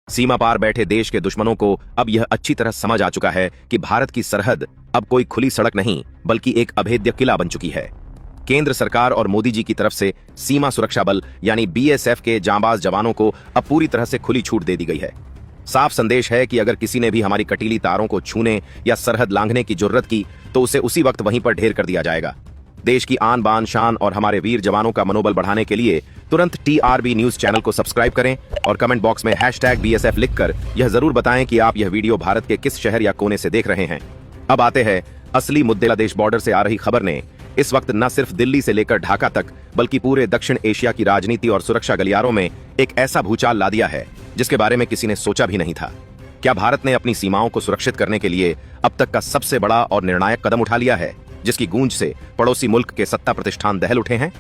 सीमा पार बैठे देश के दुश्मनों को अब यह अच्छी तरह समझ आ चुका है कि भारत की सरहद अब कोई खुली सड़क नहीं बल्कि एक अभेद्य किला बन चुकी है। केंद्र सरकार और मोदी जी की तरफ से सीमा सुरक्षा बल यानी बीएसएफ के जांबाज जवानों को अब पूरी तरह से खुली छूट दे दी गई है। साफ संदेश है कि अगर किसी ने भी हमारी कटीली तारों को छूने या सरहद लांघने की जुर्रत की तो उसे उसी वक्त वहीं पर ढेर कर दिया जाएगा। देश की आन बान शान और हमारे वीर जवानों का मनोबल बढ़ाने के लिए तुरंत टीआरबी न्यूज चैनल को सब्सक्राइब करें और कमेंट बॉक्स में #BSF लिखकर यह जरूर बताएं कि आप यह वीडियो भारत के किस शहर या कोने से देख रहे हैं। अब आते हैं असली मुद्दे। बांग्लादेश बॉर्डर से आ रही खबर ने इस वक्त न सिर्फ दिल्ली से लेकर ढाका तक बल्कि पूरे दक्षिण एशिया की राजनीति और सुरक्षा गलियारों में एक ऐसा भूचाल ला दिया है जिसके बारे में किसी ने सोचा भी नहीं था। क्या भारत ने अपनी सीमाओं को सुरक्षित करने के लिए अब तक का सबसे बड़ा और निर्णायक कदम उठा लिया है, जिसकी गूंज से पड़ोसी मुल्क के सत्ता प्रतिष्ठान दहल उठे हैं?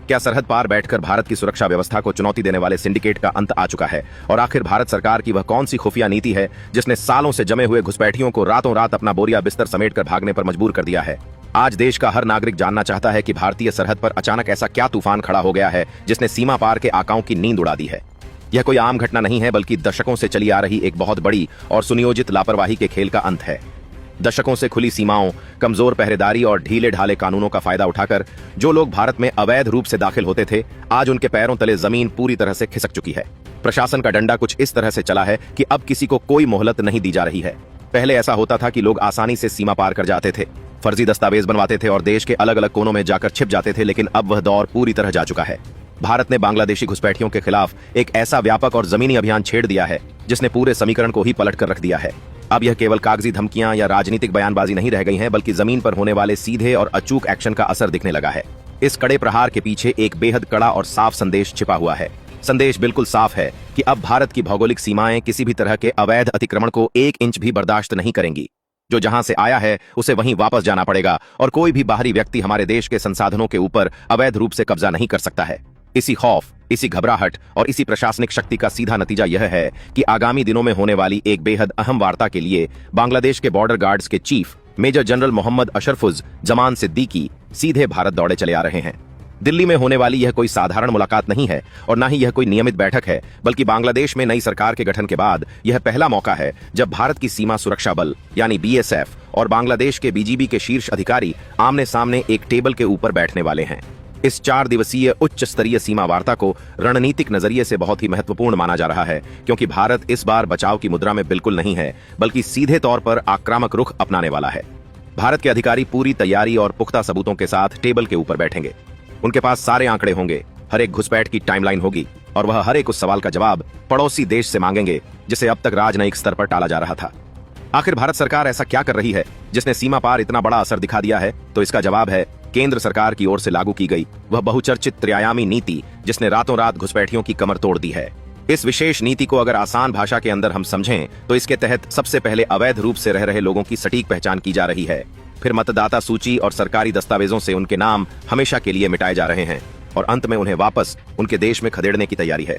क्या सरहद पार बैठकर भारत की सुरक्षा व्यवस्था को चुनौती देने वाले सिंडिकेट का अंत आ चुका है? और आखिर भारत सरकार की वह कौन सी खुफिया नीति है जिसने सालों से जमे हुए घुसपैठियों को रातों रात अपना बोरिया बिस्तर समेटकर भागने पर मजबूर कर दिया है? आज देश का हर नागरिक जानना चाहता है कि भारतीय सरहद पर अचानक ऐसा क्या तूफान खड़ा हो गया है जिसने सीमा पार के आकाओं की नींद उड़ा दी है। यह कोई आम घटना नहीं है बल्कि दशकों से चली आ रही एक बहुत बड़ी और सुनियोजित लापरवाही के खेल का अंत है। दशकों से खुली सीमाओं, कमजोर पहरेदारी और ढीले ढाले कानूनों का फायदा उठाकर जो लोग भारत में अवैध रूप से दाखिल होते थे, आज उनके पैरों तले जमीन पूरी तरह से खिसक चुकी है। प्रशासन का डंडा कुछ इस तरह से चला है कि अब किसी को कोई मोहलत नहीं दी जा रही है। पहले ऐसा होता था कि लोग आसानी से सीमा पार कर जाते थे, फर्जी दस्तावेज बनवाते थे और देश के अलग अलग कोनों में जाकर छिप जाते थे, लेकिन अब वह दौर पूरी तरह जा चुका है। भारत ने बांग्लादेशी घुसपैठियों के खिलाफ एक ऐसा व्यापक और जमीनी अभियान छेड़ दिया है जिसने पूरे समीकरण को ही पलट कर रख दिया है। अब यह केवल कागजी धमकियां या राजनीतिक बयानबाजी नहीं रह गई हैं, बल्कि जमीन पर होने वाले सीधे और अचूक एक्शन का असर दिखने लगा है। इस कड़े प्रहार के पीछे एक बेहद कड़ा और साफ संदेश छिपा हुआ है। संदेश बिल्कुल साफ है कि अब भारत की भौगोलिक सीमाएं किसी भी तरह के अवैध अतिक्रमण को 1 इंच भी बर्दाश्त नहीं करेंगी। जो जहां से आया है उसे वहीं वापस जाना पड़ेगा और कोई भी बाहरी व्यक्ति हमारे देश के संसाधनों के ऊपर अवैध रूप से कब्जा नहीं कर सकता है। इसी खौफ, इसी घबराहट और इसी प्रशासनिक शक्ति का सीधा नतीजा यह है कि आगामी दिनों में होने वाली एक बेहद अहम वार्ता के लिए बांग्लादेश के बॉर्डर गार्ड्स के chief major general Mohammad Ashrafuz Zaman Siddiqui सीधे भारत दौड़े चले आ रहे हैं। दिल्ली में होने वाली यह कोई साधारण मुलाकात नहीं है और न ही यह कोई नियमित बैठक है, बल्कि बांग्लादेश में नई सरकार के गठन के बाद यह पहला मौका है जब भारत की सीमा सुरक्षा बल यानी बीएसएफ और बांग्लादेश के बीजीबी के शीर्ष अधिकारी आमने सामने एक टेबल के ऊपर बैठने वाले हैं। इस 4 दिवसीय उच्च स्तरीय सीमा वार्ता को रणनीतिक नजरिए से बहुत ही महत्वपूर्ण माना जा रहा है, क्योंकि भारत इस बार बचाव की मुद्रा में बिल्कुल नहीं है बल्कि सीधे तौर पर आक्रामक रुख अपनाने वाला है। भारत के अधिकारी पूरी तैयारी और पुख्ता सबूतों के साथ टेबल के ऊपर बैठेंगे। उनके पास सारे आंकड़े होंगे, हर एक घुसपैठ की टाइमलाइन होगी और वह हर एक उस सवाल का जवाब पड़ोसी देश से मांगेंगे जिसे अब तक राजनयिक स्तर पर टाला जा रहा था। आखिर भारत सरकार ऐसा क्या कर रही है जिसने सीमा पार इतना बड़ा असर दिखा दिया है? तो इसका जवाब है केंद्र सरकार की ओर से लागू की गई वह बहुचर्चित त्रिआयामी नीति जिसने रातों रात घुसपैठियों की कमर तोड़ दी है। इस विशेष नीति को अगर आसान भाषा के अंदर हम समझें तो इसके तहत सबसे पहले अवैध रूप से रह रहे लोगों की सटीक पहचान की जा रही है, फिर मतदाता सूची और सरकारी दस्तावेजों से उनके नाम हमेशा के लिए मिटाए जा रहे हैं और अंत में उन्हें वापस उनके देश में खदेड़ने की तैयारी है।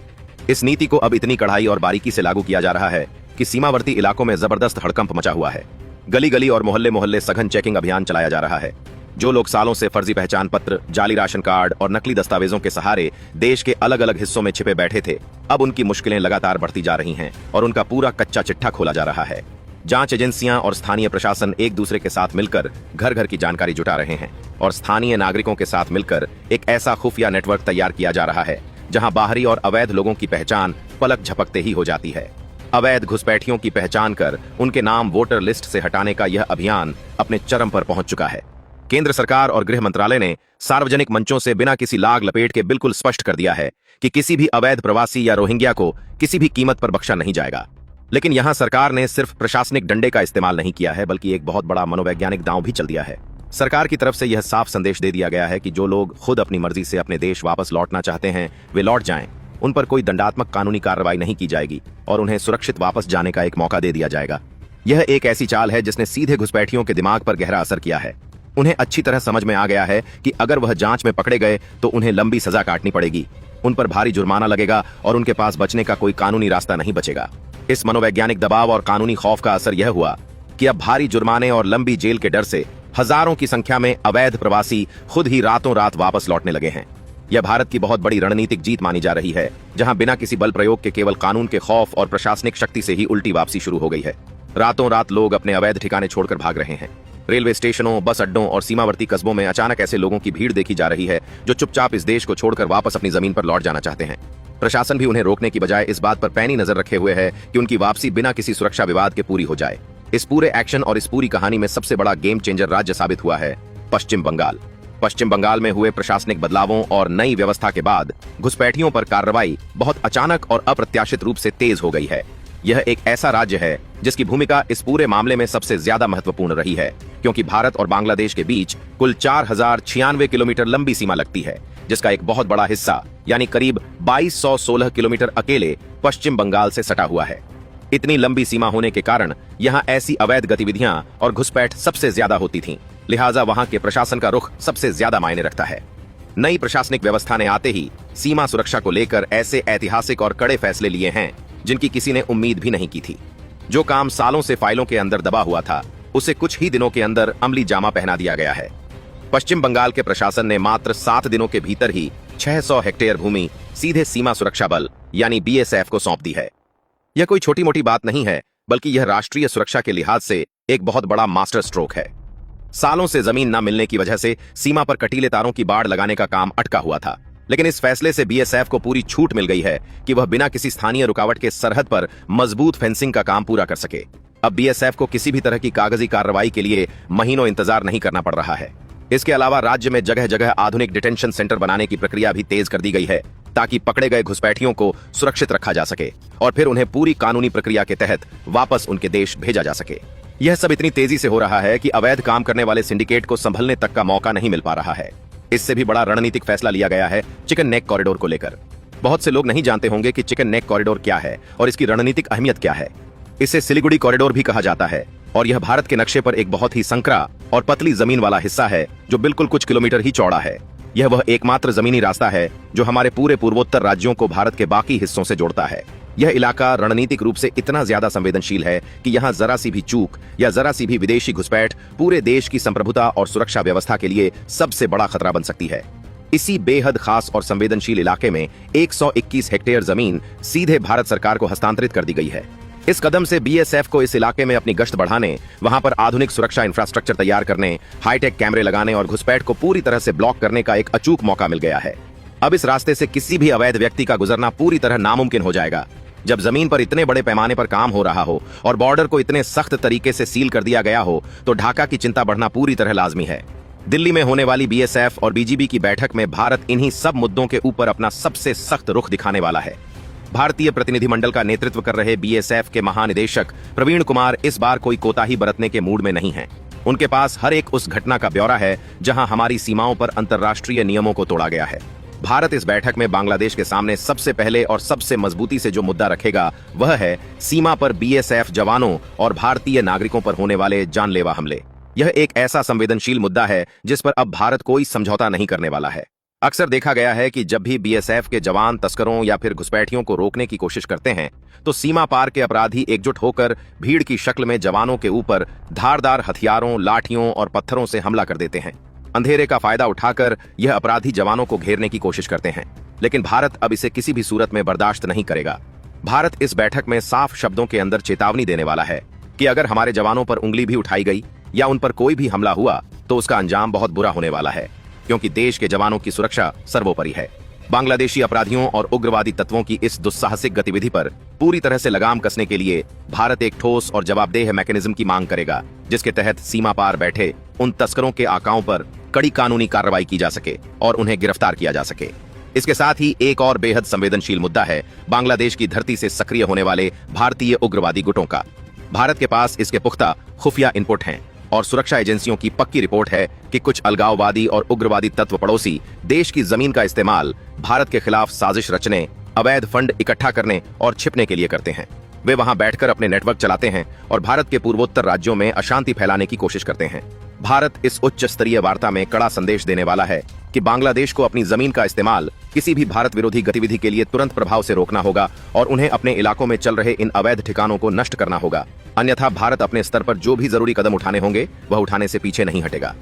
इस नीति को अब इतनी कड़ाई और बारीकी से लागू किया जा रहा है कि सीमावर्ती इलाकों में जबरदस्त हड़कंप मचा हुआ है। गली गली और मोहल्ले मोहल्ले सघन चेकिंग अभियान चलाया जा रहा है। जो लोग सालों से फर्जी पहचान पत्र, जाली राशन कार्ड और नकली दस्तावेजों के सहारे देश के अलग अलग हिस्सों में छिपे बैठे थे, अब उनकी मुश्किलें लगातार बढ़ती जा रही हैं और उनका पूरा कच्चा चिट्ठा खोला जा रहा है। जांच एजेंसियां और स्थानीय प्रशासन एक दूसरे के साथ मिलकर घर घर की जानकारी जुटा रहे हैं और स्थानीय नागरिकों के साथ मिलकर एक ऐसा खुफिया नेटवर्क तैयार किया जा रहा है जहां बाहरी और अवैध लोगों की पहचान पलक झपकते ही हो जाती है। अवैध घुसपैठियों की पहचान कर उनके नाम वोटर लिस्ट से हटाने का यह अभियान अपने चरम पर पहुंच चुका है। केंद्र सरकार और गृह मंत्रालय ने सार्वजनिक मंचों से बिना किसी लाग लपेट के बिल्कुल स्पष्ट कर दिया है कि किसी भी अवैध प्रवासी या रोहिंग्या को किसी भी कीमत पर बख्शा नहीं जाएगा। लेकिन यहां सरकार ने सिर्फ प्रशासनिक डंडे का इस्तेमाल नहीं किया है बल्कि एक बहुत बड़ा मनोवैज्ञानिक दांव भी चल दिया है। सरकार की तरफ से यह साफ संदेश दे दिया गया है कि जो लोग खुद अपनी मर्जी से अपने देश वापस लौटना चाहते हैं वे लौट जाएं। उन पर कोई दंडात्मक कानूनी कार्रवाई नहीं की जाएगी और उन्हें सुरक्षित वापस जाने का एक मौका दे दिया जाएगा। यह एक ऐसी चाल है जिसने सीधे घुसपैठियों के दिमाग पर गहरा असर किया है। उन्हें अच्छी तरह समझ में आ गया है कि अगर वह जांच में पकड़े गए तो उन्हें लंबी सजा काटनी पड़ेगी, उन पर भारी जुर्माना लगेगा और उनके पास बचने का कोई कानूनी रास्ता नहीं बचेगा। इस मनोवैज्ञानिक दबाव और कानूनी खौफ का असर यह हुआ कि अब भारी जुर्माने और लंबी जेल के डर से हजारों की संख्या में अवैध प्रवासी खुद ही रातों रात वापस लौटने लगे हैं। यह भारत की बहुत बड़ी रणनीतिक जीत मानी जा रही है, जहां बिना किसी बल प्रयोग के केवल कानून के खौफ और प्रशासनिक शक्ति से ही उल्टी वापसी शुरू हो गई है। रातों रात लोग अपने अवैध ठिकाने छोड़कर भाग रहे हैं। रेलवे स्टेशनों, बस अड्डों और सीमावर्ती कस्बों में अचानक ऐसे लोगों की भीड़ देखी जा रही है जो चुपचाप इस देश को छोड़कर वापस अपनी जमीन पर लौट जाना चाहते हैं। प्रशासन भी उन्हें रोकने की बजाय इस बात पर पैनी नजर रखे हुए है कि उनकी वापसी बिना किसी सुरक्षा विवाद के पूरी हो जाए। इस पूरे एक्शन और इस पूरी कहानी में सबसे बड़ा गेम चेंजर राज्य साबित हुआ है पश्चिम बंगाल। पश्चिम बंगाल में हुए प्रशासनिक बदलावों और नई व्यवस्था के बाद घुसपैठियों पर कार्रवाई बहुत अचानक और अप्रत्याशित रूप से तेज हो गई है। यह एक ऐसा राज्य है जिसकी भूमिका इस पूरे मामले में सबसे ज्यादा महत्वपूर्ण रही है, क्योंकि भारत और बांग्लादेश के बीच कुल 4096 किलोमीटर लंबी सीमा लगती है, जिसका एक बहुत बड़ा हिस्सा यानी करीब 2216 किलोमीटर अकेले पश्चिम बंगाल से सटा हुआ है। इतनी लंबी सीमा होने के कारण यहाँ ऐसी अवैध गतिविधियां और घुसपैठ सबसे ज्यादा होती थीं, लिहाजा वहां के प्रशासन का रुख सबसे ज्यादा मायने रखता है। नई प्रशासनिक व्यवस्था ने आते ही सीमा सुरक्षा को लेकर ऐसे ऐतिहासिक और कड़े फैसले लिए हैं जिनकी किसी ने उम्मीद भी नहीं की थी। जो काम सालों से फाइलों के अंदर दबा हुआ था, उसे कुछ ही दिनों के अंदर अमली जामा पहना दिया गया है। पश्चिम बंगाल के प्रशासन ने मात्र 7 दिनों के भीतर ही 600 हेक्टेयर भूमि सीधे सीमा सुरक्षा बल यानी बीएसएफ को सौंप दी है। यह कोई छोटी मोटी बात नहीं है, बल्कि यह राष्ट्रीय सुरक्षा के लिहाज से एक बहुत बड़ा मास्टर स्ट्रोक है। सालों से जमीन न मिलने की वजह से सीमा पर कटीले तारों की बाड़ लगाने का काम अटका हुआ था, लेकिन इस फैसले से बीएसएफ को पूरी छूट मिल गई है कि वह बिना किसी स्थानीय रुकावट के सरहद पर मजबूत फेंसिंग का काम पूरा कर सके। अब बीएसएफ को किसी भी तरह की कागजी कार्रवाई के लिए महीनों इंतजार नहीं करना पड़ रहा है। इसके अलावा राज्य में जगह जगह आधुनिक डिटेंशन सेंटर बनाने की प्रक्रिया भी तेज कर दी गई है, ताकि पकड़े गए घुसपैठियों को सुरक्षित रखा जा सके और फिर उन्हें पूरी कानूनी प्रक्रिया के तहत वापस उनके देश भेजा जा सके। यह सब इतनी तेजी से हो रहा है कि अवैध काम करने वाले सिंडिकेट को संभलने तक का मौका नहीं मिल पा रहा है। इससे भी बड़ा रणनीतिक फैसला लिया गया है चिकन नेक कॉरिडोर को लेकर। बहुत से लोग नहीं जानते होंगे कि चिकन नेक कॉरिडोर क्या है और इसकी रणनीतिक अहमियत क्या है। इसे सिलीगुड़ी कॉरिडोर भी कहा जाता है और यह भारत के नक्शे पर एक बहुत ही संकरा और पतली जमीन वाला हिस्सा है जो बिल्कुल कुछ किलोमीटर ही चौड़ा है। यह वह एकमात्र जमीनी रास्ता है जो हमारे पूरे पूर्वोत्तर राज्यों को भारत के बाकी हिस्सों से जोड़ता है। यह इलाका रणनीतिक रूप से इतना ज्यादा संवेदनशील है कि यहाँ जरा सी भी चूक या जरा सी भी विदेशी घुसपैठ पूरे देश की संप्रभुता और सुरक्षा व्यवस्था के लिए सबसे बड़ा खतरा बन सकती है। इसी बेहद खास और संवेदनशील इलाके में 121 हेक्टेयर जमीन सीधे भारत सरकार को हस्तांतरित कर दी गई है। इस कदम से बीएसएफ को इस इलाके में अपनी गश्त बढ़ाने, वहां पर आधुनिक सुरक्षा इंफ्रास्ट्रक्चर तैयार करने, हाईटेक कैमरे लगाने और घुसपैठ को पूरी तरह से ब्लॉक करने का एक अचूक मौका मिल गया है। अब इस रास्ते से किसी भी अवैध व्यक्ति का गुजरना पूरी तरह नामुमकिन हो जाएगा। जब जमीन पर इतने बड़े पैमाने पर काम हो रहा हो और बॉर्डर को इतने सख्त तरीके से सील कर दिया गया हो, तो ढाका की चिंता बढ़ना पूरी तरह लाजमी है। दिल्ली में होने वाली बीएसएफ और बीजीबी की बैठक में भारत इन्हीं सब मुद्दों के ऊपर अपना सबसे सख्त रुख दिखाने वाला है। भारतीय प्रतिनिधिमंडल का नेतृत्व कर रहे बीएसएफ के महानिदेशक प्रवीण कुमार इस बार कोई कोताही बरतने के मूड में नहीं हैं। उनके पास हर एक उस घटना का ब्यौरा है जहां हमारी सीमाओं पर अंतर्राष्ट्रीय नियमों को तोड़ा गया है। भारत इस बैठक में बांग्लादेश के सामने सबसे पहले और सबसे मजबूती से जो मुद्दा रखेगा वह है सीमा पर बीएसएफ जवानों और भारतीय नागरिकों पर होने वाले जानलेवा हमले। यह एक ऐसा संवेदनशील मुद्दा है जिस पर अब भारत कोई समझौता नहीं करने वाला है। अक्सर देखा गया है कि जब भी बीएसएफ के जवान तस्करों या फिर घुसपैठियों को रोकने की कोशिश करते हैं, तो सीमा पार के अपराधी एकजुट होकर भीड़ की शक्ल में जवानों के ऊपर धारदार हथियारों, लाठियों और पत्थरों से हमला कर देते हैं। अंधेरे का फायदा उठाकर यह अपराधी जवानों को घेरने की कोशिश करते हैं, लेकिन भारत अब इसे किसी भी सूरत में बर्दाश्त नहीं करेगा। भारत इस बैठक में साफ शब्दों के अंदर चेतावनी देने वाला है कि अगर हमारे जवानों पर उंगली भी उठाई गई या उन पर कोई भी हमला हुआ तो उसका अंजाम बहुत बुरा होने वाला है, क्योंकि देश के जवानों की सुरक्षा सर्वोपरि है। बांग्लादेशी अपराधियों और उग्रवादी तत्वों की इस दुस्साहसिक गतिविधि पर पूरी तरह से लगाम कसने के लिए भारत एक ठोस और जवाबदेह मैकेनिज्म की मांग करेगा, जिसके तहत सीमा पार बैठे उन तस्करों के आकाओं पर कड़ी कानूनी कार्रवाई की जा सके और उन्हें गिरफ्तार किया जा सके। इसके साथ ही एक और बेहद संवेदनशील मुद्दा है बांग्लादेश की धरती से सक्रिय होने वाले भारतीय उग्रवादी गुटों का। भारत के पास इसके पुख्ता खुफिया इनपुट हैं और सुरक्षा एजेंसियों की पक्की रिपोर्ट है कि कुछ अलगाववादी और उग्रवादी तत्व पड़ोसी देश की जमीन का इस्तेमाल भारत के खिलाफ साजिश रचने, अवैध फंड इकट्ठा करने और छिपने के लिए करते हैं। वे वहां बैठकर अपने नेटवर्क चलाते हैं और भारत के पूर्वोत्तर राज्यों में अशांति फैलाने की कोशिश करते हैं। भारत इस उच्च स्तरीय वार्ता में कड़ा संदेश देने वाला है कि बांग्लादेश को अपनी जमीन का इस्तेमाल किसी भी भारत विरोधी गतिविधि के लिए तुरंत प्रभाव से रोकना होगा और उन्हें अपने इलाकों में चल रहे इन अवैध ठिकानों को नष्ट करना होगा। अन्यथा भारत अपने स्तर पर जो भी जरूरी कदम उठाने होंगे वह उठाने से पीछे नहीं हटेगा।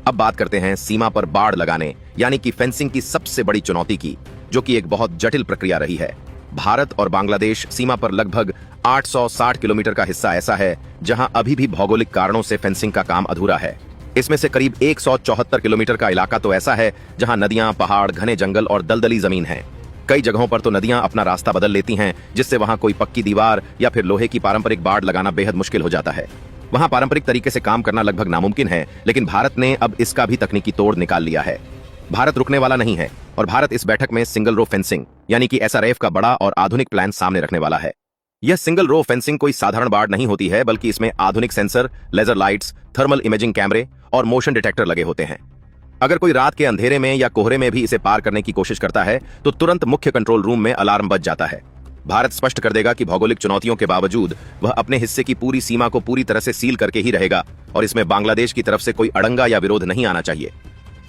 अब बात करते हैं सीमा पर बाड़ लगाने यानी कि फेंसिंग की सबसे बड़ी चुनौती की, जो कि एक बहुत जटिल प्रक्रिया रही है। भारत और बांग्लादेश सीमा पर लगभग 860 किलोमीटर का हिस्सा ऐसा है जहां अभी भी भौगोलिक कारणों से फेंसिंग का काम अधूरा है। इसमें से करीब 174 किलोमीटर का इलाका तो ऐसा है जहां नदियां, पहाड़, घने जंगल और दलदली जमीन है। कई जगहों पर तो नदियां अपना रास्ता बदल लेती हैं, जिससे वहां कोई पक्की दीवार या फिर लोहे की पारंपरिक बाड़ लगाना बेहद मुश्किल हो जाता है। वहां पारंपरिक तरीके से काम करना लगभग नामुमकिन है, लेकिन भारत ने अब इसका भी तकनीकी तोड़ निकाल लिया है। भारत रुकने वाला नहीं है और भारत इस बैठक में सिंगल रो फेंसिंग यानी कि एसआरएफ का बड़ा और आधुनिक प्लान सामने रखने वाला है। यह सिंगल रो फेंसिंग कोई साधारण बाड़ नहीं होती है, बल्कि इसमें आधुनिक sensor, laser lights, thermal imaging कैमरे और मोशन डिटेक्टर लगे होते हैं। अगर कोई रात के अंधेरे में या कोहरे में भी इसे पार करने की कोशिश करता है तो तुरंत मुख्य कंट्रोल रूम में अलार्म बज जाता है। भारत स्पष्ट कर देगा कि भौगोलिक चुनौतियों के बावजूद वह अपने हिस्से की पूरी सीमा को पूरी तरह से सील करके ही रहेगा और इसमें बांग्लादेश की तरफ से कोई अड़ंगा या विरोध नहीं आना चाहिए।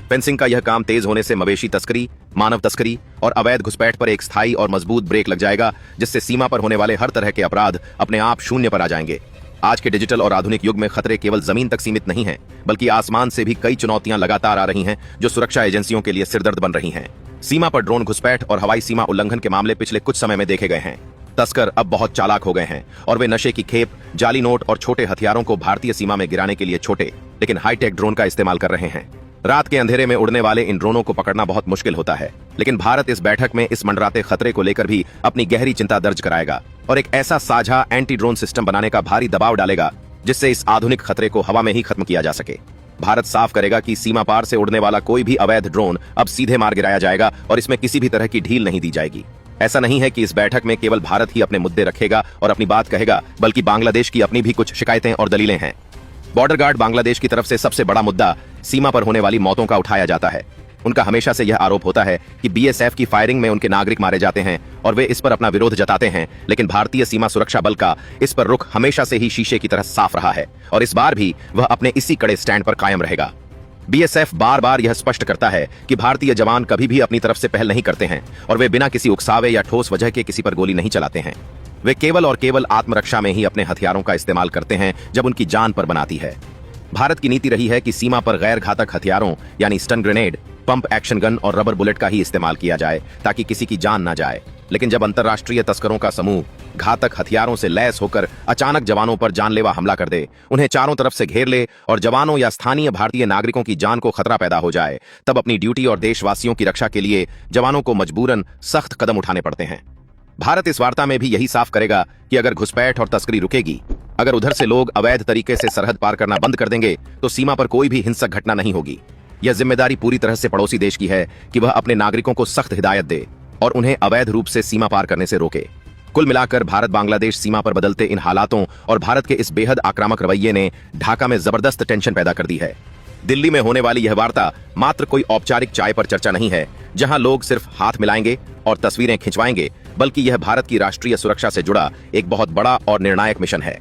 फेंसिंग का यह काम तेज होने से मवेशी तस्करी, मानव तस्करी और अवैध घुसपैठ पर एक स्थायी और मजबूत ब्रेक लग जाएगा, जिससे सीमा पर होने वाले हर तरह के अपराध अपने आप शून्य पर आ जाएंगे। आज के डिजिटल और आधुनिक युग में खतरे केवल जमीन तक सीमित नहीं हैं, बल्कि आसमान से भी कई चुनौतियां लगातार आ रही हैं, जो सुरक्षा एजेंसियों के लिए सिरदर्द बन रही हैं। सीमा पर ड्रोन घुसपैठ और हवाई सीमा उल्लंघन के मामले पिछले कुछ समय में देखे गए हैं। तस्कर अब बहुत चालाक हो गए हैं और वे नशे की खेप, जाली नोट और छोटे हथियारों को भारतीय सीमा में गिराने के लिए छोटे लेकिन हाईटेक ड्रोन का इस्तेमाल कर रहे हैं। रात के अंधेरे में उड़ने वाले इन ड्रोनों को पकड़ना बहुत मुश्किल होता है, लेकिन भारत इस बैठक में इस मंडराते खतरे को लेकर भी अपनी गहरी चिंता दर्ज कराएगा और एक ऐसा साझा एंटी ड्रोन सिस्टम बनाने का भारी दबाव डालेगा जिससे इस आधुनिक खतरे को हवा में ही खत्म किया जा सके। भारत साफ करेगा कि सीमा पार से उड़ने वाला कोई भी अवैध ड्रोन अब सीधे मार गिराया जाएगा और इसमें किसी भी तरह की ढील नहीं दी जाएगी। ऐसा नहीं है कि इस बैठक में केवल भारत ही अपने मुद्दे रखेगा और अपनी बात कहेगा, बल्कि बांग्लादेश की अपनी भी कुछ शिकायतें और दलीलें हैं। बॉर्डर गार्ड बांग्लादेश की तरफ से सबसे बड़ा मुद्दा सीमा पर होने वाली मौतों का उठाया जाता है। उनका हमेशा से यह आरोप होता है कि बीएसएफ की फायरिंग में उनके नागरिक मारे जाते हैं और वे इस पर अपना विरोध जताते हैं, लेकिन भारतीय सीमा सुरक्षा बल का इस पर रुख हमेशा से ही शीशे की तरह साफ रहा है और इस बार भी वह अपने इसी कड़े स्टैंड पर कायम रहेगा। बीएसएफ बार बार यह स्पष्ट करता है कि भारतीय जवान कभी भी अपनी तरफ से पहल नहीं करते हैं और वे बिना किसी उकसावे या ठोस वजह के किसी पर गोली नहीं चलाते हैं। वे केवल और केवल आत्मरक्षा में ही अपने हथियारों का इस्तेमाल करते हैं जब उनकी जान पर बनाती है। भारत की नीति रही है कि सीमा पर गैर घातक हथियारों यानी stun grenade, pump action gun और रबर बुलेट का ही इस्तेमाल किया जाए ताकि किसी की जान ना जाए। लेकिन जब अंतर्राष्ट्रीय तस्करों का समूह घातक हथियारों से लैस होकर अचानक जवानों पर जानलेवा हमला कर दे, उन्हें चारों तरफ से घेर ले और जवानों या स्थानीय भारतीय नागरिकों की जान को खतरा पैदा हो जाए, तब अपनी ड्यूटी और देशवासियों की रक्षा के लिए जवानों को मजबूरन सख्त कदम उठाने पड़ते हैं। भारत इस वार्ता में भी यही साफ करेगा कि अगर घुसपैठ और तस्करी रुकेगी, अगर उधर से लोग अवैध तरीके से सरहद पार करना बंद कर देंगे, तो सीमा पर कोई भी हिंसक घटना नहीं होगी। यह जिम्मेदारी पूरी तरह से पड़ोसी देश की है कि वह अपने नागरिकों को सख्त हिदायत दे और उन्हें अवैध रूप से सीमा पार करने से रोके। कुल मिलाकर भारत बांग्लादेश सीमा पर बदलते इन हालातों और भारत के इस बेहद आक्रामक रवैये ने ढाका में जबरदस्त टेंशन पैदा कर दी है। दिल्ली में होने वाली यह वार्ता मात्र कोई औपचारिक चाय पर चर्चा नहीं है, जहां लोग सिर्फ हाथ मिलाएंगे और तस्वीरें खिंचवाएंगे, बल्कि यह भारत की राष्ट्रीय सुरक्षा से जुड़ा एक बहुत बड़ा और निर्णायक मिशन है।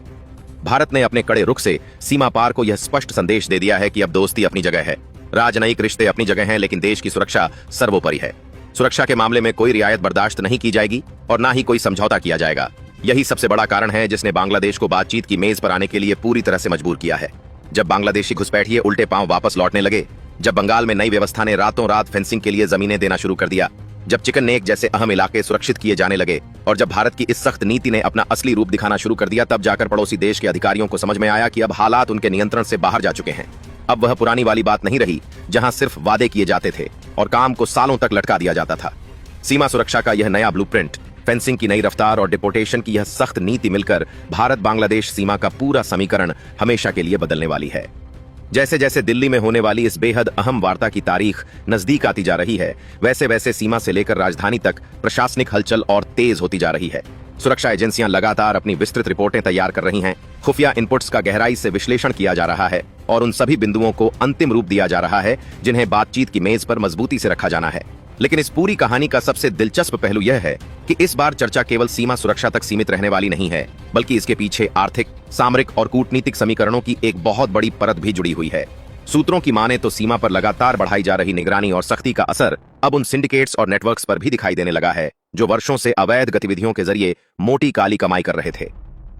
भारत ने अपने कड़े रुख से सीमा पार को यह स्पष्ट संदेश दे दिया है कि अब दोस्ती अपनी जगह है, राजनयिक रिश्ते अपनी जगह हैं, लेकिन देश की सुरक्षा सर्वोपरि है। सुरक्षा के मामले में कोई रियायत बर्दाश्त नहीं की जाएगी और ना ही कोई समझौता किया जाएगा। यही सबसे बड़ा कारण है जिसने बांग्लादेश को बातचीत की मेज पर आने के लिए पूरी तरह से मजबूर किया है। जब बांग्लादेशी घुसपैठिए उल्टे पांव वापस लौटने लगे, जब बंगाल में नई व्यवस्था ने रातों रात फेंसिंग के लिए जमीनें देना शुरू कर दिया, जब चिकन नेक जैसे अहम इलाके सुरक्षित किए जाने लगे और जब भारत की इस सख्त नीति ने अपना असली रूप दिखाना शुरू कर दिया, तब जाकर पड़ोसी देश के अधिकारियों को समझ में आया कि अब हालात उनके नियंत्रण से बाहर जा चुके हैं। अब वह पुरानी वाली बात नहीं रही जहां सिर्फ वादे किए जाते थे और काम को सालों तक लटका दिया जाता था। सीमा सुरक्षा का यह नया ब्लूप्रिंट, फेंसिंग की नई रफ्तार और डिपोर्टेशन की यह सख्त नीति मिलकर भारत बांग्लादेश सीमा का पूरा समीकरण हमेशा के लिए बदलने वाली है। जैसे जैसे दिल्ली में होने वाली इस बेहद अहम वार्ता की तारीख नजदीक आती जा रही है, वैसे वैसे सीमा से लेकर राजधानी तक प्रशासनिक हलचल और तेज होती जा रही है। सुरक्षा एजेंसियां लगातार अपनी विस्तृत रिपोर्टें तैयार कर रही हैं, खुफिया इनपुट्स का गहराई से विश्लेषण किया जा रहा है और उन सभी बिंदुओं को अंतिम रूप दिया जा रहा है जिन्हें बातचीत की मेज पर मजबूती से रखा जाना है। लेकिन इस पूरी कहानी का सबसे दिलचस्प पहलू यह है कि इस बार चर्चा केवल सीमा सुरक्षा तक सीमित रहने वाली नहीं है, बल्कि इसके पीछे आर्थिक, सामरिक और कूटनीतिक समीकरणों की एक बहुत बड़ी परत भी जुड़ी हुई है। सूत्रों की माने तो सीमा पर लगातार बढ़ाई जा रही निगरानी और सख्ती का असर अब उन सिंडिकेट्स और नेटवर्क्स पर भी दिखाई देने लगा है जो वर्षों से अवैध गतिविधियों के जरिए मोटी काली कमाई कर रहे थे।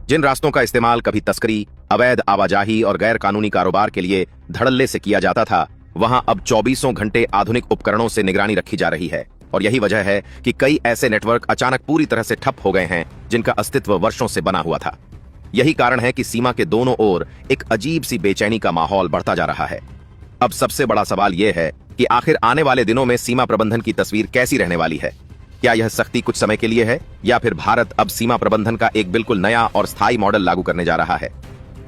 जिन रास्तों का इस्तेमाल कभी तस्करी, अवैध आवाजाही और गैर कानूनी कारोबार के लिए धड़ल्ले से किया जाता था, वहां अब 24 घंटे आधुनिक उपकरणों से निगरानी रखी जा रही है और यही वजह है कि कई ऐसे नेटवर्क अचानक पूरी तरह से ठप हो गए हैं जिनका अस्तित्व वर्षों से बना हुआ था। यही कारण है कि सीमा के दोनों ओर एक अजीब सी बेचैनी का माहौल बढ़ता जा रहा है। अब सबसे बड़ा सवाल यह है कि आखिर आने वाले दिनों में सीमा प्रबंधन की तस्वीर कैसी रहने वाली है। क्या यह सख्ती कुछ समय के लिए है या फिर भारत अब सीमा प्रबंधन का एक बिल्कुल नया और स्थायी मॉडल लागू करने जा रहा है।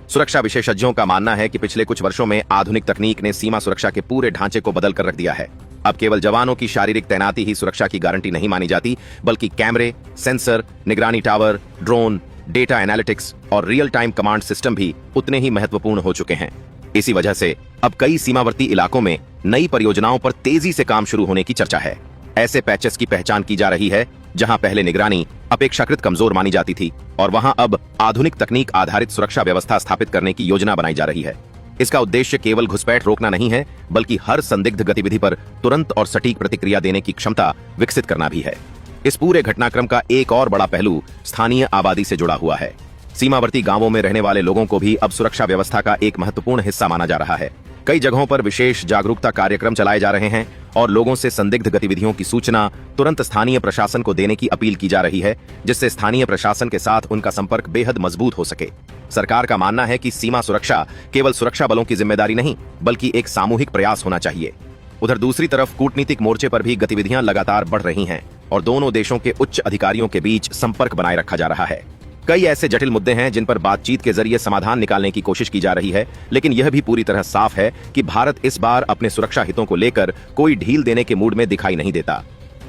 सुरक्षा विशेषज्ञों का मानना है कि पिछले कुछ वर्षों में आधुनिक तकनीक ने सीमा सुरक्षा के पूरे ढांचे को बदल कर रख दिया है। अब केवल जवानों की शारीरिक तैनाती ही सुरक्षा की गारंटी नहीं मानी जाती, बल्कि कैमरे, सेंसर, निगरानी टावर, ड्रोन, डेटा एनालिटिक्स और रियल टाइम कमांड सिस्टम भी उतने ही महत्वपूर्ण हो चुके हैं। इसी वजह से अब कई सीमावर्ती इलाकों में नई परियोजनाओं पर तेजी से काम शुरू होने की चर्चा है। ऐसे पैचेस की पहचान की जा रही है जहां पहले निगरानी अपेक्षाकृत कमजोर मानी जाती थी और वहां अब आधुनिक तकनीक आधारित सुरक्षा व्यवस्था स्थापित करने की योजना बनाई जा रही है। इसका उद्देश्य केवल घुसपैठ रोकना नहीं है, बल्कि हर संदिग्ध गतिविधि पर तुरंत और सटीक प्रतिक्रिया देने की क्षमता विकसित करना भी है। इस पूरे घटनाक्रम का एक और बड़ा पहलू स्थानीय आबादी से जुड़ा हुआ है। सीमावर्ती गांवों में रहने वाले लोगों को भी अब सुरक्षा व्यवस्था का एक महत्वपूर्ण हिस्सा माना जा रहा है। कई जगहों पर विशेष जागरूकता कार्यक्रम चलाए जा रहे हैं और लोगों से संदिग्ध गतिविधियों की सूचना तुरंत स्थानीय प्रशासन को देने की अपील की जा रही है, जिससे स्थानीय प्रशासन के साथ उनका संपर्क बेहद मजबूत हो सके। सरकार का मानना है कि सीमा सुरक्षा केवल सुरक्षा बलों की जिम्मेदारी नहीं, बल्कि एक सामूहिक प्रयास होना चाहिए। उधर दूसरी तरफ कूटनीतिक मोर्चे पर भी गतिविधियां लगातार बढ़ रही हैं और दोनों देशों के उच्च अधिकारियों के बीच संपर्क बनाए रखा जा रहा है। कई ऐसे जटिल मुद्दे हैं जिन पर बातचीत के जरिए समाधान निकालने की कोशिश की जा रही है, लेकिन यह भी पूरी तरह साफ है कि भारत इस बार अपने सुरक्षा हितों को लेकर कोई ढील देने के मूड में दिखाई नहीं देता।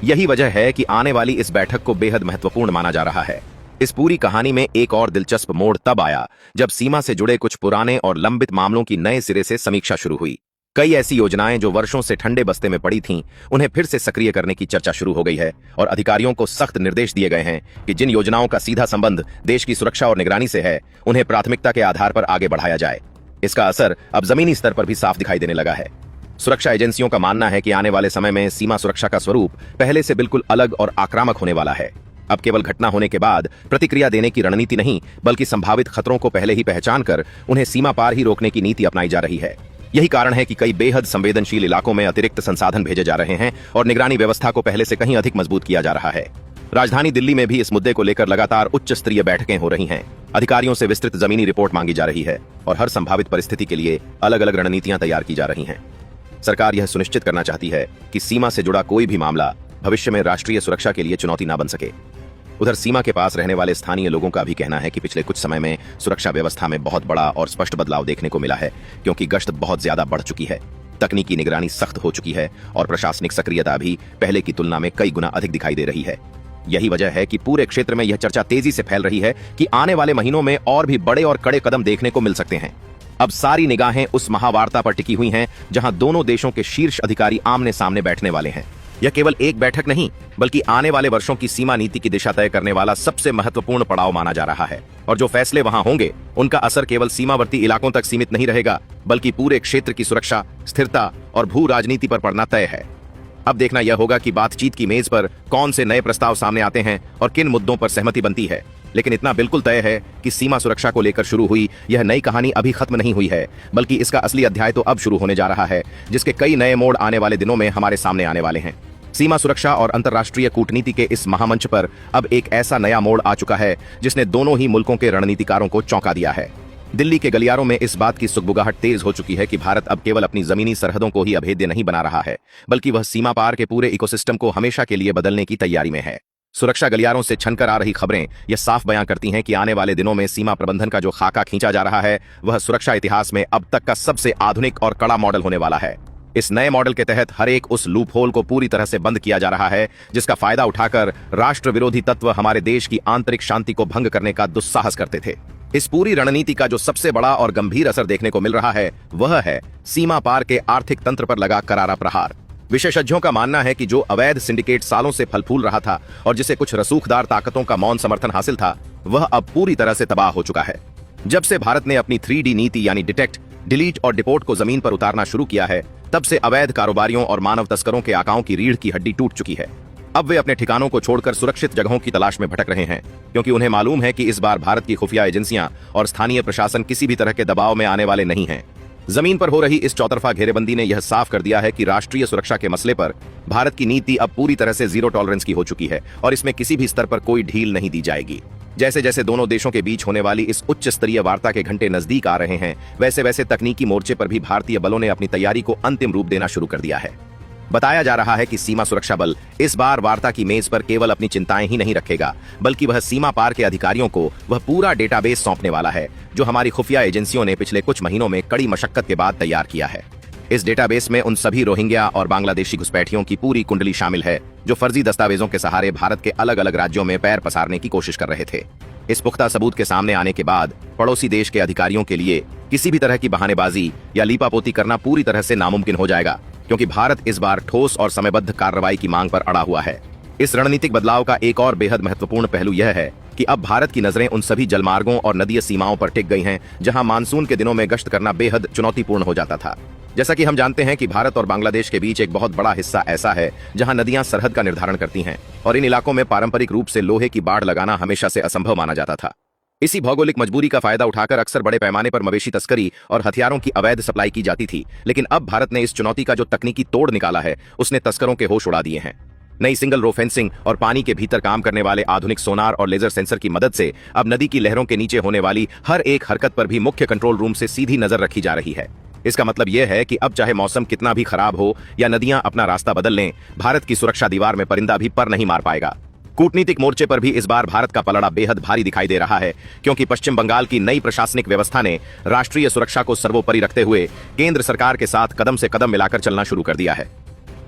यही वजह है कि आने वाली इस बैठक को बेहद महत्वपूर्ण माना जा रहा है। इस पूरी कहानी में एक और दिलचस्प मोड़ तब आया जब सीमा से जुड़े कुछ पुराने और लंबित मामलों की नए सिरे से समीक्षा शुरू हुई। कई ऐसी योजनाएं जो वर्षों से ठंडे बस्ते में पड़ी थीं, उन्हें फिर से सक्रिय करने की चर्चा शुरू हो गई है और अधिकारियों को सख्त निर्देश दिए गए हैं कि जिन योजनाओं का सीधा संबंध देश की सुरक्षा और निगरानी से है, उन्हें प्राथमिकता के आधार पर आगे बढ़ाया जाए। इसका असर अब जमीनी स्तर पर भी साफ दिखाई देने लगा है। सुरक्षा एजेंसियों का मानना है कि आने वाले समय में सीमा सुरक्षा का स्वरूप पहले से बिल्कुल अलग और आक्रामक होने वाला है। अब केवल घटना होने के बाद प्रतिक्रिया देने की रणनीति नहीं, बल्कि संभावित खतरों को पहले ही पहचान कर उन्हें सीमा पार ही रोकने की नीति अपनाई जा रही है। यही कारण है कि कई बेहद संवेदनशील इलाकों में अतिरिक्त संसाधन भेजे जा रहे हैं और निगरानी व्यवस्था को पहले से कहीं अधिक मजबूत किया जा रहा है। राजधानी दिल्ली में भी इस मुद्दे को लेकर लगातार उच्च स्तरीय बैठकें हो रही हैं। अधिकारियों से विस्तृत जमीनी रिपोर्ट मांगी जा रही है और हर संभावित परिस्थिति के लिए अलग अलग रणनीतियां तैयार की जा रही हैं। सरकार यह सुनिश्चित करना चाहती है कि सीमा से जुड़ा कोई भी मामला भविष्य में राष्ट्रीय सुरक्षा के लिए चुनौती न बन सके। उधर सीमा के पास रहने वाले स्थानीय लोगों का भी कहना है कि पिछले कुछ समय में सुरक्षा व्यवस्था में बहुत बड़ा और स्पष्ट बदलाव देखने को मिला है, क्योंकि गश्त बहुत ज्यादा बढ़ चुकी है, तकनीकी निगरानी सख्त हो चुकी है और प्रशासनिक सक्रियता भी पहले की तुलना में कई गुना अधिक दिखाई दे रही है। यही वजह है कि पूरे क्षेत्र में यह चर्चा तेजी से फैल रही है कि आने वाले महीनों में और भी बड़े और कड़े कदम देखने को मिल सकते हैं। अब सारी निगाहें उस महावार्ता पर टिकी हुई हैं जहां दोनों देशों के शीर्ष अधिकारी आमने सामने बैठने वाले हैं। यह केवल एक बैठक नहीं, बल्कि आने वाले वर्षों की सीमा नीति की दिशा तय करने वाला सबसे महत्वपूर्ण पड़ाव माना जा रहा है और जो फैसले वहां होंगे, उनका असर केवल सीमावर्ती इलाकों तक सीमित नहीं रहेगा, बल्कि पूरे क्षेत्र की सुरक्षा, स्थिरता और भू राजनीति पर पड़ना तय है। अब देखना यह होगा कि बातचीत की मेज पर कौन से नए प्रस्ताव सामने आते हैं और किन मुद्दों पर सहमति बनती है। लेकिन इतना बिल्कुल तय है कि सीमा सुरक्षा को लेकर शुरू हुई यह नई कहानी अभी खत्म नहीं हुई है, बल्कि इसका असली अध्याय तो अब शुरू होने जा रहा है, जिसके कई नए मोड़ आने वाले दिनों में हमारे सामने आने वाले हैं। सीमा सुरक्षा और अंतर्राष्ट्रीय कूटनीति के इस महामंच पर अब एक ऐसा नया मोड़ आ चुका है जिसने दोनों ही मुल्कों के रणनीतिकारों को चौंका दिया है। दिल्ली के गलियारों में इस बात की सुगबुगाहट तेज हो चुकी है कि भारत अब केवल अपनी जमीनी सरहदों को ही अभेद्य नहीं बना रहा है, बल्कि वह सीमा पार के पूरे इकोसिस्टम को हमेशा के लिए बदलने की तैयारी में है। सुरक्षा गलियारों से छनकर आ रही खबरें यह साफ बयां करती हैं कि आने वाले दिनों में सीमा प्रबंधन का जो खाका खींचा जा रहा है, वह सुरक्षा इतिहास में अब तक का सबसे आधुनिक और कड़ा मॉडल होने वाला है। इस नए मॉडल के तहत हर एक उस लूप होल को पूरी तरह से बंद किया जा रहा है जिसका फायदा उठाकर राष्ट्र विरोधी तत्व हमारे देश की आंतरिक शांति को भंग करने का दुस्साहस करते थे। इस पूरी रणनीति का जो सबसे बड़ा और गंभीर असर देखने को मिल रहा है, वह है सीमा पार के आर्थिक तंत्र पर लगा करारा प्रहार। विशेषज्ञों का मानना है कि जो अवैध सिंडिकेट सालों से फल फूल रहा था और जिसे कुछ रसूखदार ताकतों का मौन समर्थन हासिल था, वह अब पूरी तरह से तबाह हो चुका है। जब से भारत ने अपनी 3D नीति यानी डिटेक्ट, डिलीट और डिपोर्ट को जमीन पर उतारना शुरू किया है, तब से अवैध कारोबारियों और मानव तस्करों के आकाओं की रीढ़ की हड्डी टूट चुकी है। अब वे अपने ठिकानों को छोड़कर सुरक्षित जगहों की तलाश में भटक रहे हैं, क्योंकि उन्हें मालूम है कि इस बार भारत की खुफिया एजेंसियां और स्थानीय प्रशासन किसी भी तरह के दबाव में आने वाले नहीं हैं। जमीन पर हो रही इस चौतरफा घेरेबंदी ने यह साफ कर दिया है कि राष्ट्रीय सुरक्षा के मसले पर भारत की नीति अब पूरी तरह से जीरो टॉलरेंस की हो चुकी है और इसमें किसी भी स्तर पर कोई ढील नहीं दी जाएगी। जैसे जैसे दोनों देशों के बीच होने वाली इस उच्च स्तरीय वार्ता के घंटे नजदीक आ रहे हैं, वैसे वैसे तकनीकी मोर्चे पर भी भारतीय बलों ने अपनी तैयारी को अंतिम रूप देना शुरू कर दिया है। बताया जा रहा है कि सीमा सुरक्षा बल इस बार वार्ता की मेज पर केवल अपनी चिंताएं ही नहीं रखेगा, बल्कि वह सीमा पार के अधिकारियों को वह पूरा डेटाबेस सौंपने वाला है जो हमारी खुफिया एजेंसियों ने पिछले कुछ महीनों में कड़ी मशक्कत के बाद तैयार किया है। इस डेटाबेस में उन सभी रोहिंग्या और बांग्लादेशी घुसपैठियों की पूरी कुंडली शामिल है जो फर्जी दस्तावेजों के सहारे भारत के अलग अलग राज्यों में पैर पसारने की कोशिश कर रहे थे। इस पुख्ता सबूत के सामने आने के बाद पड़ोसी देश के अधिकारियों के लिए किसी भी तरह की बहानेबाजी या लीपापोती करना पूरी तरह से नामुमकिन हो जाएगा, क्योंकि भारत इस बार ठोस और समयबद्ध कार्रवाई की मांग पर अड़ा हुआ है। इस रणनीतिक बदलाव का एक और बेहद महत्वपूर्ण पहलू यह है कि अब भारत की नजरें उन सभी जलमार्गों और नदीय सीमाओं पर टिक गई हैं जहां मानसून के दिनों में गश्त करना बेहद चुनौतीपूर्ण हो जाता था। जैसा कि हम जानते हैं कि भारत और बांग्लादेश के बीच एक बहुत बड़ा हिस्सा ऐसा है जहां नदियां सरहद का निर्धारण करती हैं और इन इलाकों में पारंपरिक रूप से लोहे की बाढ़ लगाना हमेशा से असंभव माना जाता था। इसी भौगोलिक मजबूरी का फायदा उठाकर अक्सर बड़े पैमाने पर मवेशी तस्करी और हथियारों की अवैध सप्लाई की जाती थी, लेकिन अब भारत ने इस चुनौती का जो तकनीकी तोड़ निकाला है उसने तस्करों के होश उड़ा दिए हैं। नई सिंगल रो फेंसिंग और पानी के भीतर काम करने वाले आधुनिक सोनार और लेजर सेंसर की मदद से अब नदी की लहरों के नीचे होने वाली हर एक हरकत पर भी मुख्य कंट्रोल रूम से सीधी नजर रखी जा रही है। इसका मतलब यह है कि अब चाहे मौसम कितना भी खराब हो या नदियां अपना रास्ता बदल लें, भारत की सुरक्षा दीवार में परिंदा भी पर नहीं मार पाएगा। कूटनीतिक मोर्चे पर भी इस बार भारत का पलड़ा बेहद भारी दिखाई दे रहा है, क्योंकि पश्चिम बंगाल की नई प्रशासनिक व्यवस्था ने राष्ट्रीय सुरक्षा को सर्वोपरि रखते हुए केंद्र सरकार के साथ कदम से कदम मिलाकर चलना शुरू कर दिया है।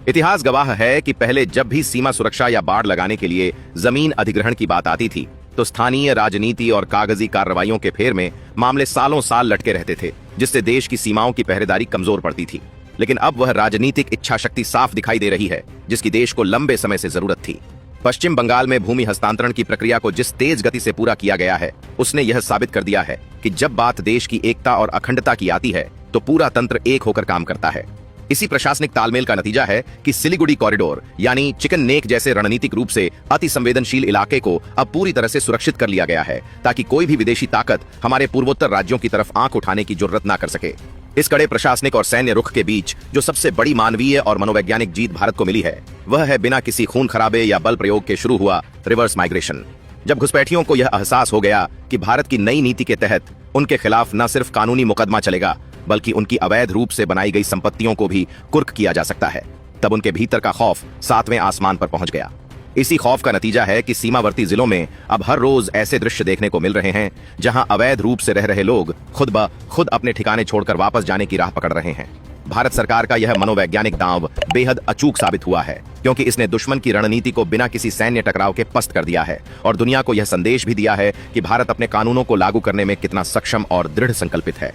इतिहास गवाह है कि पहले जब भी सीमा सुरक्षा या बाढ़ लगाने के लिए जमीन अधिग्रहण की बात आती थी तो स्थानीय राजनीति और कागजी कार्रवाइयों के फेर में मामले सालों साल लटके रहते थे, जिससे देश की सीमाओं की पहरेदारी कमजोर पड़ती थी। लेकिन अब वह राजनीतिक इच्छा शक्ति साफ दिखाई दे रही है जिसकी देश को लंबे समय से जरूरत थी। पश्चिम बंगाल में भूमि हस्तांतरण की प्रक्रिया को जिस तेज गति से पूरा किया गया है उसने यह साबित कर दिया है कि जब बात देश की एकता और अखंडता की आती है तो पूरा तंत्र एक होकर काम करता है। इसी प्रशासनिक तालमेल का नतीजा है कि सिलीगुड़ी कॉरिडोर यानी चिकन नेक जैसे रणनीतिक रूप से अति संवेदनशील इलाके को अब पूरी तरह से सुरक्षित कर लिया गया है, ताकि कोई भी विदेशी ताकत हमारे पूर्वोत्तर राज्यों की तरफ आंख उठाने की जरूरत ना कर सके। इस कड़े प्रशासनिक और सैन्य रुख के बीच जो सबसे बड़ी मानवीय और मनोवैज्ञानिक जीत भारत को मिली है वह है बिना किसी खून खराबे या बल प्रयोग के शुरू हुआ रिवर्स माइग्रेशन। जब घुसपैठियों को यह एहसास हो गया कि भारत की नई नीति के तहत उनके खिलाफ न सिर्फ कानूनी मुकदमा चलेगा बल्कि उनकी अवैध रूप से बनाई गई संपत्तियों को भी कुर्क किया जा सकता है, तब उनके भीतर का खौफ 7वें आसमान पर पहुंच गया। इसी खौफ का नतीजा है कि सीमावर्ती जिलों में अब हर रोज ऐसे दृश्य देखने को मिल रहे हैं जहां अवैध रूप से रह रहे लोग खुद ब खुद अपने ठिकाने छोड़कर वापस जाने की राह पकड़ रहे हैं। भारत सरकार का यह मनोवैज्ञानिक दांव बेहद अचूक साबित हुआ है, क्योंकि इसने दुश्मन की रणनीति को बिना किसी सैन्य टकराव के पस्त कर दिया है और दुनिया को यह संदेश भी दिया है कि भारत अपने कानूनों को लागू करने में कितना सक्षम और दृढ़ संकल्पित है।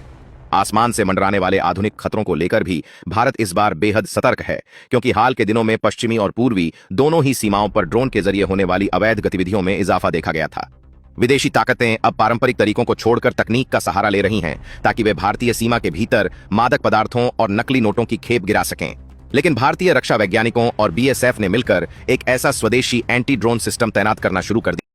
आसमान से मंडराने वाले आधुनिक खतरों को लेकर भी भारत इस बार बेहद सतर्क है, क्योंकि हाल के दिनों में पश्चिमी और पूर्वी दोनों ही सीमाओं पर ड्रोन के जरिए होने वाली अवैध गतिविधियों में इजाफा देखा गया था। विदेशी ताकतें अब पारंपरिक तरीकों को छोड़कर तकनीक का सहारा ले रही हैं ताकि वे भारतीय सीमा के भीतर मादक पदार्थों और नकली नोटों की खेप गिरा सकें। लेकिन भारतीय रक्षा वैज्ञानिकों और बीएसएफ ने मिलकर एक ऐसा स्वदेशी एंटी ड्रोन सिस्टम तैनात करना शुरू कर दिया